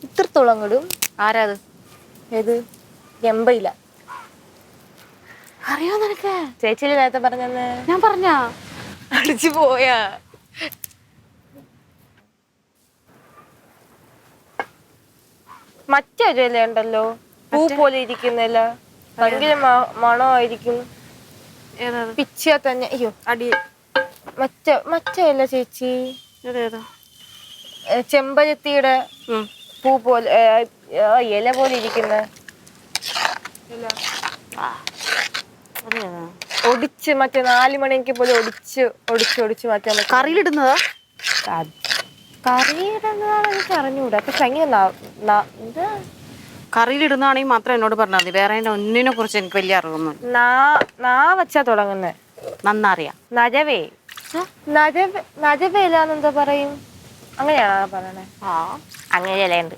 ഇത്രത്തോളം ഇടും. ആരാ അത്? ഏത്? എമ്പയില. അറിയോ നിനക്ക്? ചേച്ചിയില് നേരത്തെ പറഞ്ഞെന്ന്. ഞാൻ പറഞ്ഞാ അടിച്ചു പോയാ. മറ്റൊരു ഇല ഉണ്ടല്ലോ, പൂ പോലെ ഇരിക്കുന്നില്ല, ഭയങ്കര മണമായിരിക്കും. ഏതാണ്? പിച്ചിയാ തന്നെ. അയ്യോ അടി മറ്റേ ഇല ചേച്ചി. ഏതേതാ? ചെമ്പരത്തിയുടെ പൂ പോലെ ഇല പോലെ ഇരിക്കുന്ന ഒടിച്ച് മറ്റേ 4 മണിക്ക് പോലെ ഒടിച്ച് മറ്റേ കറിയിലിടുന്നതാ? കറിയിടുന്നതാണ് എനിക്ക് അറിഞ്ഞൂടാ. പക്ഷെ ഭയങ്കര കറിയിലിടുന്നതാണെങ്കിൽ മാത്രം എന്നോട് പറഞ്ഞാൽ മതി. വേറെ ഒന്നിനെ കുറിച്ച് എനിക്ക് വലിയ അറിവൊന്നും. നാ വെച്ചാ തുടങ്ങുന്നേ. നന്നറിയാം. നജവേലാന്നെന്താ പറയും? അങ്ങനെയാണോ പറയണേ? ആ അങ്ങനെ ഇലയുണ്ട്.